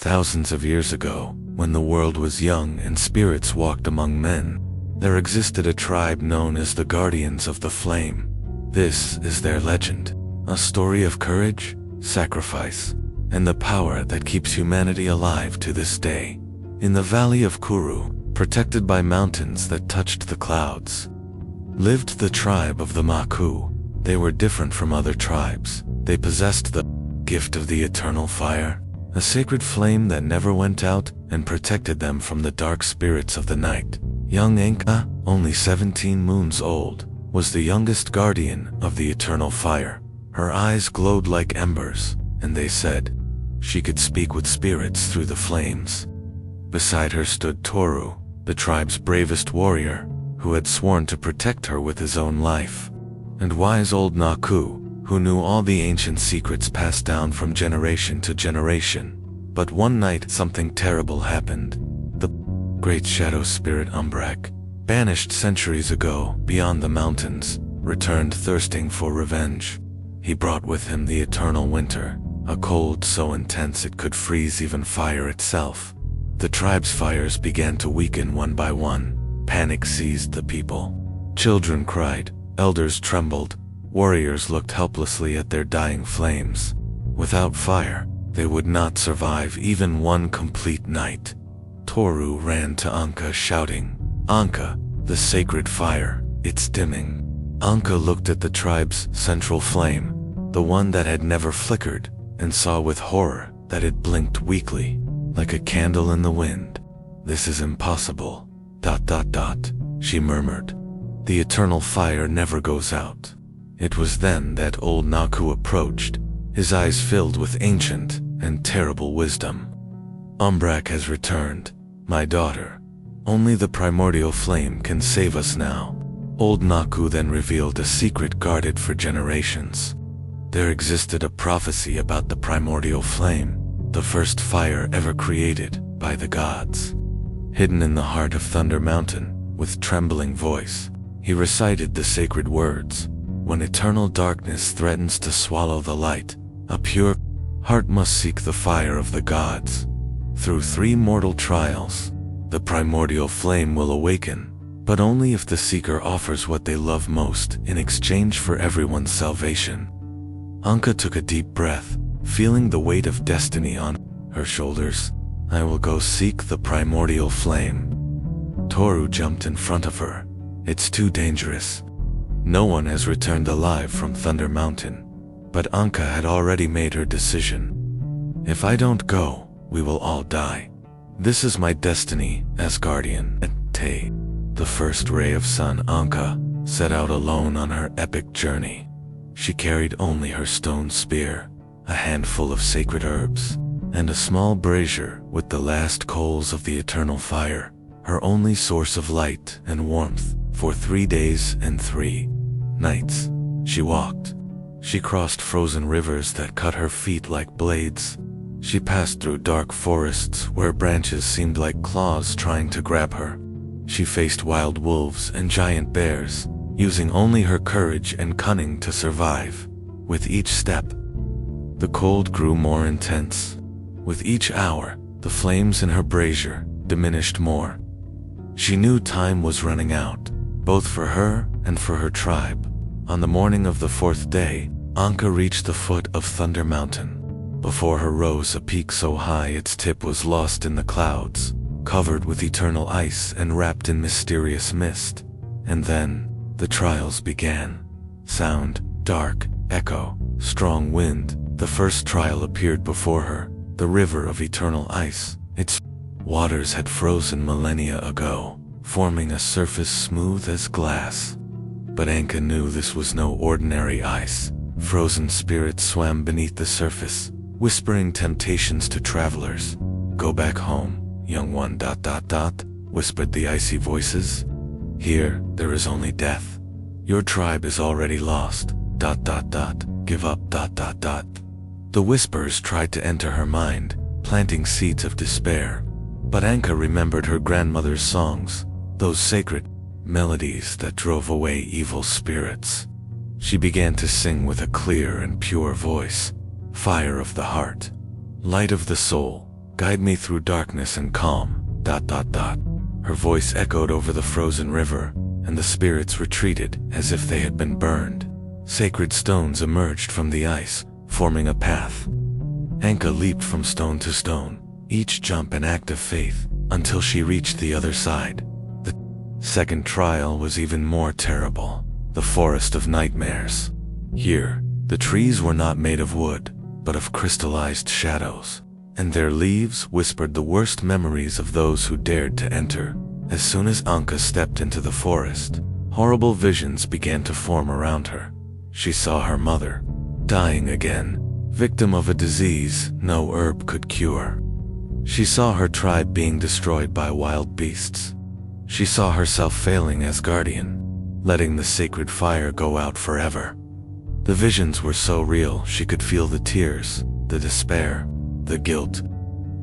Thousands of years ago, when the world was young and spirits walked among men, there existed a tribe known as the Guardians of the Flame. This is their legend, a story of courage, sacrifice, and the power that keeps humanity alive to this day. In the valley of Kuru, protected by mountains that touched the clouds, lived the tribe of the Maku. They were different from other tribes. They possessed the gift of the eternal fire, a sacred flame that never went out and protected them from the dark spirits of the night. Young Anka, only 17 moons old, was the youngest guardian of the eternal fire. Her eyes glowed like embers, and they said she could speak with spirits through the flames. Beside her stood Toru, the tribe's bravest warrior, who had sworn to protect her with his own life, and wise old Naku, who knew all the ancient secrets passed down from generation to generation. But one night something terrible happened. The great shadow spirit Umbrak, banished centuries ago beyond the mountains, returned thirsting for revenge. He brought with him the eternal winter, a cold so intense it could freeze even fire itself. The tribe's fires began to weaken one by one. Panic seized the people. Children cried, elders trembled, warriors looked helplessly at their dying flames. Without fire, they would not survive even one complete night. Toru ran to Anka shouting, "Anka, the sacred fire, it's dimming." Anka looked at the tribe's central flame, the one that had never flickered, and saw with horror that it blinked weakly, like a candle in the wind. "This is impossible, ... she murmured. "The eternal fire never goes out." It was then that old Naku approached, his eyes filled with ancient and terrible wisdom. "Umbrak has returned, my daughter. Only the primordial flame can save us now." Old Naku then revealed a secret guarded for generations. There existed a prophecy about the primordial flame, the first fire ever created by the gods. Hidden in the heart of Thunder Mountain, with trembling voice, he recited the sacred words. When eternal darkness threatens to swallow the light, a pure heart must seek the fire of the gods. Through 3 mortal trials, the primordial flame will awaken, but only if the seeker offers what they love most in exchange for everyone's salvation. Anka took a deep breath, feeling the weight of destiny on her shoulders. "I will go seek the primordial flame." Toru jumped in front of her. "It's too dangerous. No one has returned alive from Thunder Mountain." But Anka had already made her decision. "If I don't go, we will all die. This is my destiny as guardian." Te, the first ray of sun, Anka set out alone on her epic journey. She carried only her stone spear, a handful of sacred herbs, and a small brazier with the last coals of the eternal fire, her only source of light and warmth. For 3 days and 3 nights, she walked. She crossed frozen rivers that cut her feet like blades. She passed through dark forests where branches seemed like claws trying to grab her. She faced wild wolves and giant bears, using only her courage and cunning to survive. With each step, the cold grew more intense. With each hour, the flames in her brazier diminished more. She knew time was running out, both for her and for her tribe. On the morning of the 4th day, Anka reached the foot of Thunder Mountain. Before her rose a peak so high its tip was lost in the clouds, covered with eternal ice and wrapped in mysterious mist. And then, the trials began. Sound, dark, echo, strong wind. The first trial appeared before her, the river of eternal ice. Its waters had frozen millennia ago, forming a surface smooth as glass. But Anka knew this was no ordinary ice. Frozen spirits swam beneath the surface, whispering temptations to travelers. "Go back home, young one, ... whispered the icy voices. "Here, there is only death. Your tribe is already lost, ... give up, ... The whispers tried to enter her mind, planting seeds of despair. But Anka remembered her grandmother's songs, those sacred melodies that drove away evil spirits. She began to sing with a clear and pure voice. "Fire of the heart, light of the soul, Guide me through darkness and calm, ... Her voice echoed over the frozen river, and the spirits retreated as if they had been burned. Sacred stones emerged from the ice, forming a path. Anka leaped from stone to stone, each jump an act of faith, until she reached the other side. The second trial was even more terrible, the Forest of Nightmares. Here, the trees were not made of wood, but of crystallized shadows, and their leaves whispered the worst memories of those who dared to enter. As soon as Anka stepped into the forest, horrible visions began to form around her. She saw her mother, dying again, victim of a disease no herb could cure. She saw her tribe being destroyed by wild beasts. She saw herself failing as guardian, letting the sacred fire go out forever. The visions were so real she could feel the tears, the despair, the guilt.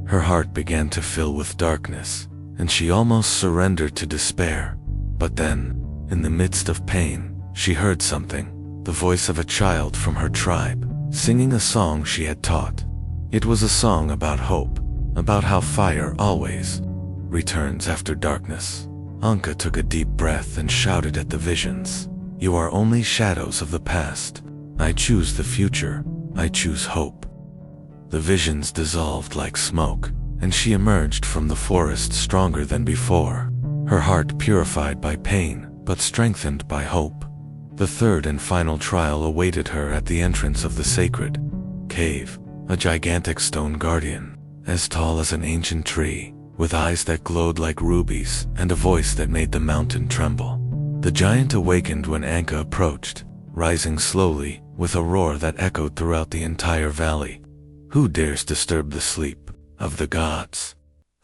Her heart began to fill with darkness, and she almost surrendered to despair. But then, in the midst of pain, she heard something, the voice of a child from her tribe, singing a song she had taught. It was a song about hope, about how fire always returns after darkness. Anka took a deep breath and shouted at the visions, "You are only shadows of the past. I choose the future. I choose hope." The visions dissolved like smoke, and she emerged from the forest stronger than before, her heart purified by pain, but strengthened by hope. The third and final trial awaited her at the entrance of the sacred cave, a gigantic stone guardian, as tall as an ancient tree, with eyes that glowed like rubies and a voice that made the mountain tremble. The giant awakened when Anka approached, rising slowly, with a roar that echoed throughout the entire valley. "Who dares disturb the sleep of the gods?"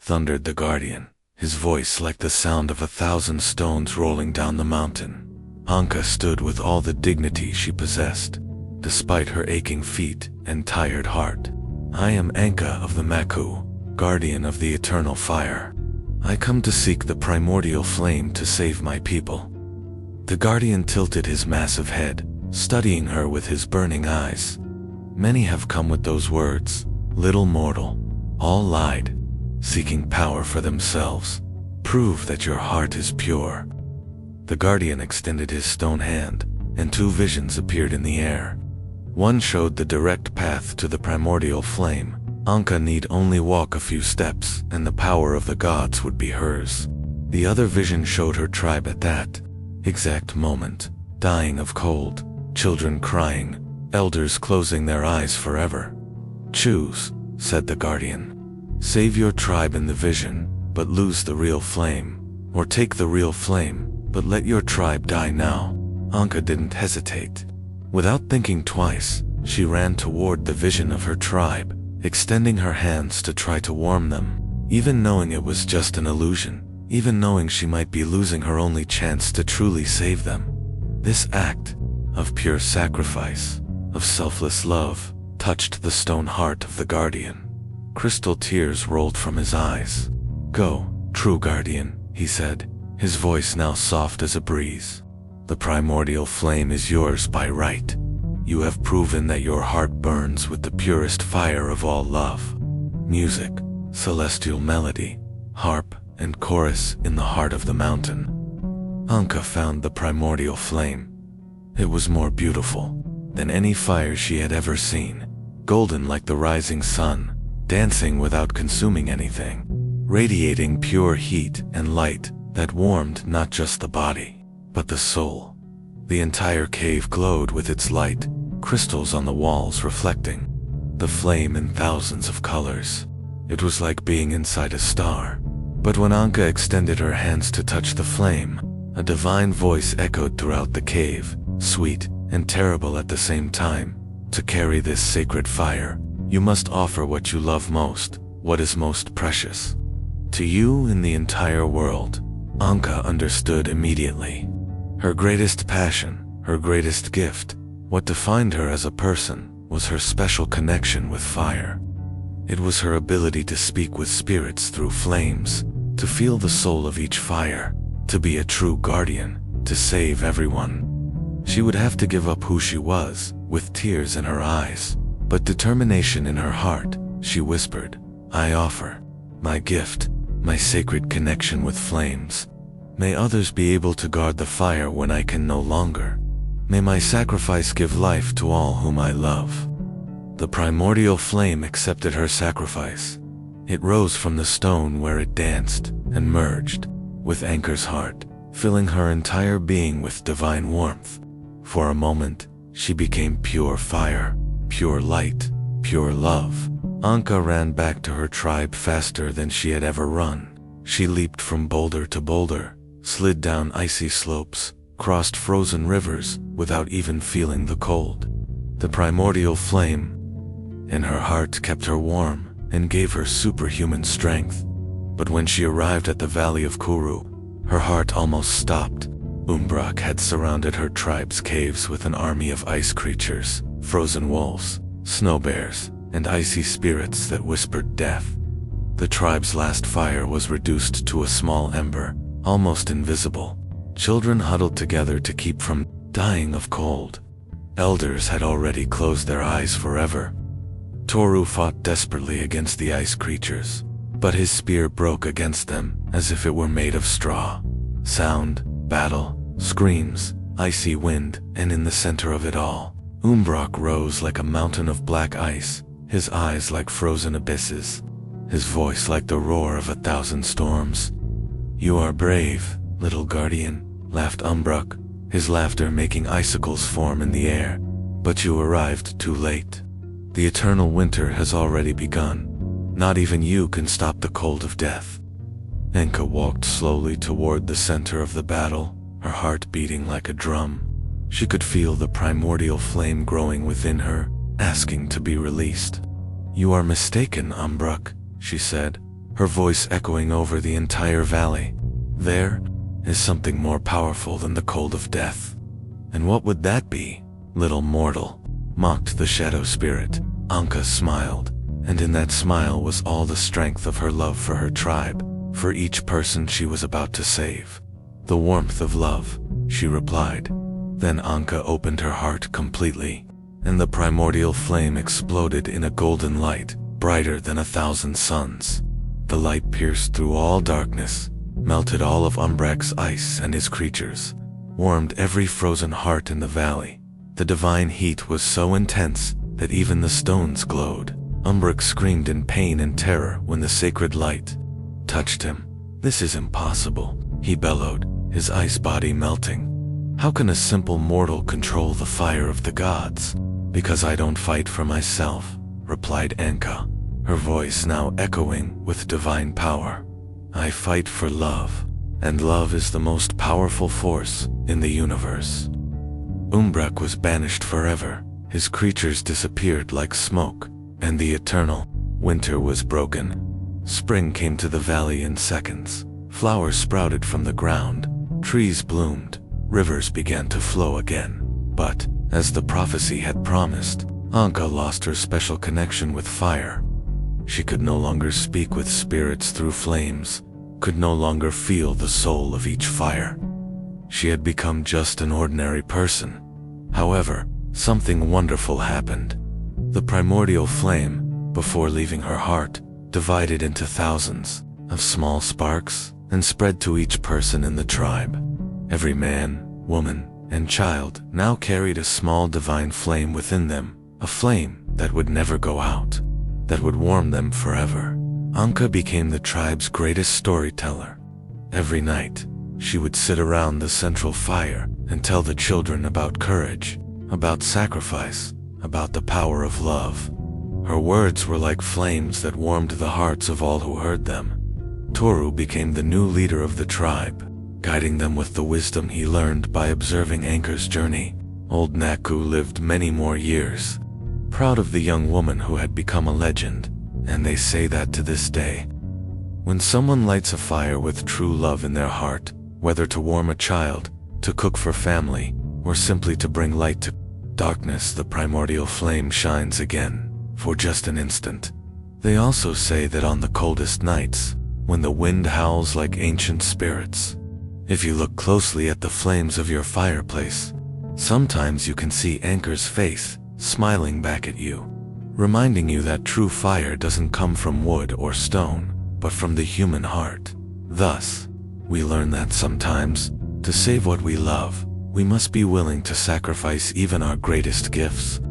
thundered the guardian, his voice like the sound of 1,000 stones rolling down the mountain. Anka stood with all the dignity she possessed, despite her aching feet and tired heart. "I am Anka of the Maku, guardian of the eternal fire. I come to seek the primordial flame to save my people." The guardian tilted his massive head, studying her with his burning eyes. "Many have come with those words, little mortal. All lied, seeking power for themselves. Prove that your heart is pure." The guardian extended his stone hand, and 2 visions appeared in the air. One showed the direct path to the primordial flame. Anka need only walk a few steps, and the power of the gods would be hers. The other vision showed her tribe at that exact moment, dying of cold, children crying, elders closing their eyes forever. "Choose," said the guardian. "Save your tribe in the vision, but lose the real flame. Or take the real flame, but let your tribe die now." Anka didn't hesitate. Without thinking twice, she ran toward the vision of her tribe, extending her hands to try to warm them, even knowing it was just an illusion, even knowing she might be losing her only chance to truly save them. This act of pure sacrifice, of selfless love, touched the stone heart of the guardian. Crystal tears rolled from his eyes. "Go, true guardian," he said, his voice now soft as a breeze. "The primordial flame is yours by right. You have proven that your heart burns with the purest fire of all love. Music, celestial melody, harp, and chorus in the heart of the mountain." Anka found the primordial flame. It was more beautiful than any fire she had ever seen, golden like the rising sun, dancing without consuming anything, radiating pure heat and light that warmed not just the body, but the soul. The entire cave glowed with its light, crystals on the walls reflecting the flame in thousands of colors. It was like being inside a star. But when Anka extended her hands to touch the flame, a divine voice echoed throughout the cave, sweet and terrible at the same time. "To carry this sacred fire, you must offer what you love most, what is most precious to you in the entire world." Anka understood immediately. Her greatest passion, her greatest gift, what defined her as a person, was her special connection with fire. It was her ability to speak with spirits through flames, to feel the soul of each fire, to be a true guardian, to save everyone. She would have to give up who she was, with tears in her eyes, but determination in her heart. She whispered, I offer my gift, my sacred connection with flames. May others be able to guard the fire when I can no longer. May my sacrifice give life to all whom I love." The primordial flame accepted her sacrifice. It rose from the stone where it danced and merged with Anka's heart, filling her entire being with divine warmth. For a moment, she became pure fire, pure light, pure love. Anka ran back to her tribe faster than she had ever run. She leaped from boulder to boulder, slid down icy slopes, crossed frozen rivers without even feeling the cold. The primordial flame in her heart kept her warm and gave her superhuman strength. But when she arrived at the valley of Kuru, her heart almost stopped. Umbrak had surrounded her tribe's caves with an army of ice creatures, frozen wolves, snow bears, and icy spirits that whispered death. The tribe's last fire was reduced to a small ember, almost invisible. Children huddled together to keep from dying of cold. Elders had already closed their eyes forever. Toru fought desperately against the ice creatures, but his spear broke against them as if it were made of straw. Sound, battle, screams, icy wind, and in the center of it all, Umbrak rose like a mountain of black ice, his eyes like frozen abysses, his voice like the roar of 1,000 storms. "You are brave, little guardian," laughed Umbrak, his laughter making icicles form in the air. "But you arrived too late. The eternal winter has already begun. Not even you can stop the cold of death." Anka walked slowly toward the center of the battle, her heart beating like a drum. She could feel the primordial flame growing within her, asking to be released. "You are mistaken, Umbrak," she said, her voice echoing over the entire valley. "There is something more powerful than the cold of death." "And what would that be, little mortal?" mocked the shadow spirit. Anka smiled, and in that smile was all the strength of her love for her tribe, for each person she was about to save. "The warmth of love," she replied. Then Anka opened her heart completely, and the primordial flame exploded in a golden light, brighter than 1,000 suns. The light pierced through all darkness, melted all of Umbrak's ice and his creatures, warmed every frozen heart in the valley. The divine heat was so intense that even the stones glowed. Umbrak screamed in pain and terror when the sacred light touched him. "This is impossible," he bellowed, his ice body melting. "How can a simple mortal control the fire of the gods?" "Because I don't fight for myself," replied Anka, her voice now echoing with divine power. "I fight for love, and love is the most powerful force in the universe." Umbrak was banished forever, his creatures disappeared like smoke, and the eternal winter was broken. Spring came to the valley in seconds. Flowers sprouted from the ground, trees bloomed, rivers began to flow again. But, as the prophecy had promised, Anka lost her special connection with fire. She could no longer speak with spirits through flames, could no longer feel the soul of each fire. She had become just an ordinary person. However, something wonderful happened. The primordial flame, before leaving her heart, divided into thousands of small sparks and spread to each person in the tribe. Every man, woman, and child now carried a small divine flame within them, a flame that would never go out, that would warm them forever. Anka became the tribe's greatest storyteller. Every night, she would sit around the central fire and tell the children about courage, about sacrifice, about the power of love. Her words were like flames that warmed the hearts of all who heard them. Toru became the new leader of the tribe, guiding them with the wisdom he learned by observing Anka's journey. Old Naku lived many more years, proud of the young woman who had become a legend, and they say that to this day. When someone lights a fire with true love in their heart, whether to warm a child, to cook for family, or simply to bring light to darkness, the primordial flame shines again, for just an instant. They also say that on the coldest nights, when the wind howls like ancient spirits, if you look closely at the flames of your fireplace, sometimes you can see Anka's face smiling back at you. reminding you that true fire doesn't come from wood or stone, but from the human heart. Thus, we learn that sometimes, to save what we love, we must be willing to sacrifice even our greatest gifts.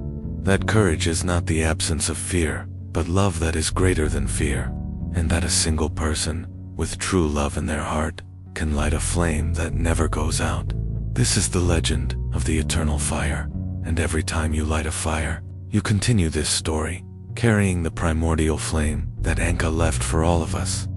That courage is not the absence of fear, but love that is greater than fear, and that a single person, with true love in their heart, can light a flame that never goes out. This is the legend of the eternal fire, and every time you light a fire, you continue this story, carrying the primordial flame that Anka left for all of us.